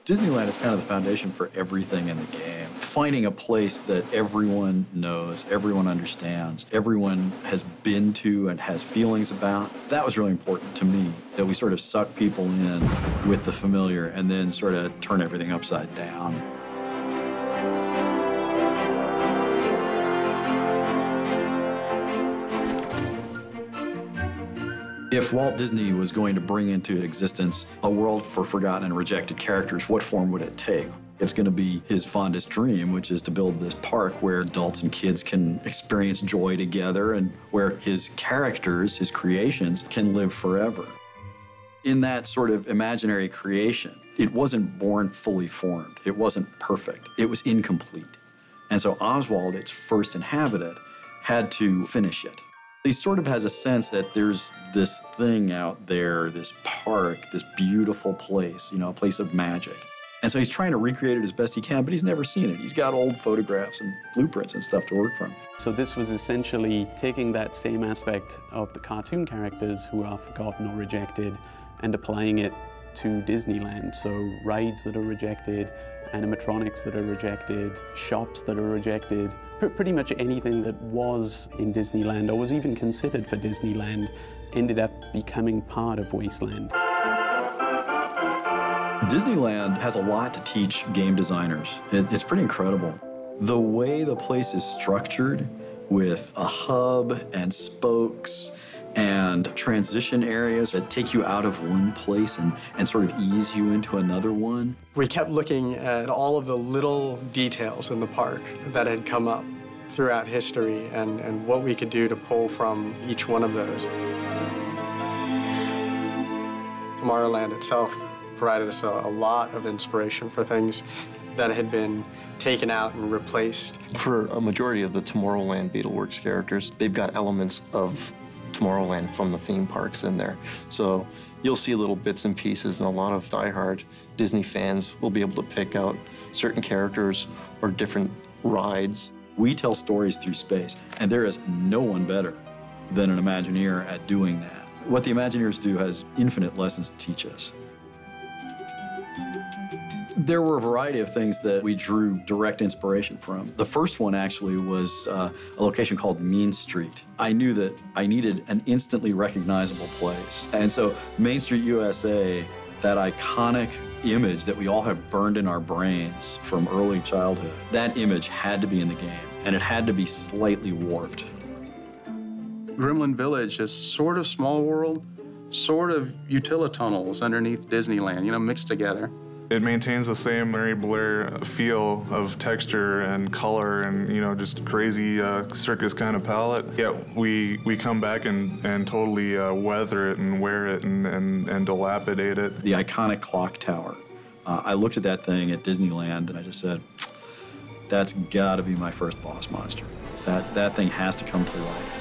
Disneyland is kind of the foundation for everything in the game. Finding a place that everyone knows, everyone understands, everyone has been to and has feelings about, that was really important to me, that we sort of suck people in with the familiar and then sort of turn everything upside down. If Walt Disney was going to bring into existence a world for forgotten and rejected characters, what form would it take? It's going to be his fondest dream, which is to build this park where adults and kids can experience joy together and where his characters, his creations, can live forever. In that sort of imaginary creation, it wasn't born fully formed. It wasn't perfect. It was incomplete. And so Oswald, its first inhabitant, had to finish it. He sort of has a sense that there's this thing out there, this park, this beautiful place, you know, a place of magic. And so he's trying to recreate it as best he can, but he's never seen it. He's got old photographs and blueprints and stuff to work from. So this was essentially taking that same aspect of the cartoon characters who are forgotten or rejected and applying it to Disneyland. So rides that are rejected, animatronics that are rejected, shops that are rejected, pretty much anything that was in Disneyland or was even considered for Disneyland ended up becoming part of Wasteland. Disneyland has a lot to teach game designers. It's pretty incredible. The way the place is structured with a hub and spokes and transition areas that take you out of one place and sort of ease you into another one. We kept looking at all of the little details in the park that had come up throughout history and what we could do to pull from each one of those. Tomorrowland itself provided us a lot of inspiration for things that had been taken out and replaced. For a majority of the Tomorrowland Beetleworks characters, they've got elements of Tomorrowland from the theme parks in there. So you'll see little bits and pieces, and a lot of diehard Disney fans will be able to pick out certain characters or different rides. We tell stories through space, and there is no one better than an Imagineer at doing that. What the Imagineers do has infinite lessons to teach us. There were a variety of things that we drew direct inspiration from. The first one actually was a location called Mean Street. I knew that I needed an instantly recognizable place. And so Main Street, USA, that iconic image that we all have burned in our brains from early childhood, that image had to be in the game, and it had to be slightly warped. Gremlin Village is sort of Small World, sort of utilitunnels underneath Disneyland, you know, mixed together. It maintains the same Mary Blair feel of texture and color and, you know, just crazy circus kind of palette. Yet we come back and totally weather it and wear it and dilapidate it. The iconic clock tower. I looked at that thing at Disneyland and I just said, that's gotta be my first boss monster. That thing has to come to life.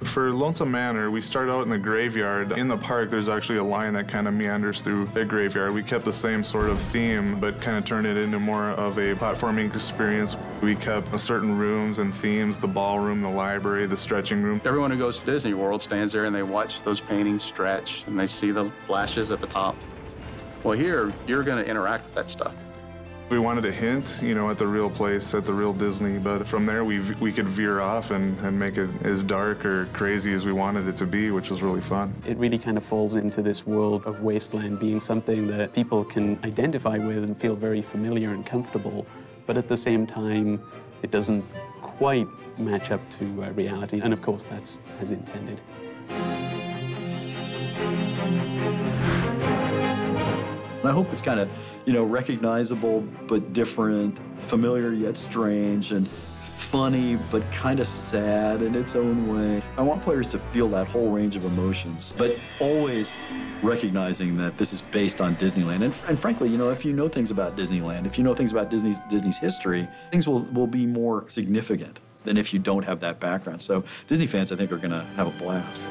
For Lonesome Manor, we start out in the graveyard. In the park, there's actually a line that kind of meanders through a graveyard. We kept the same sort of theme, but kind of turned it into more of a platforming experience. We kept certain rooms and themes, the ballroom, the library, the stretching room. Everyone who goes to Disney World stands there and they watch those paintings stretch and they see the flashes at the top. Well, here, you're going to interact with that stuff. We wanted to hint, you know, at the real place, at the real Disney, but from there we could veer off and make it as dark or crazy as we wanted it to be, which was really fun. It really kind of falls into this world of Wasteland being something that people can identify with and feel very familiar and comfortable, but at the same time, it doesn't quite match up to reality, and of course that's as intended. I hope it's kind of, you know, recognizable but different, familiar yet strange, and funny but kind of sad in its own way. I want players to feel that whole range of emotions, but always recognizing that this is based on Disneyland. And frankly, you know, if you know things about Disneyland, if you know things about Disney's history, things will be more significant than if you don't have that background. So Disney fans, I think, are going to have a blast.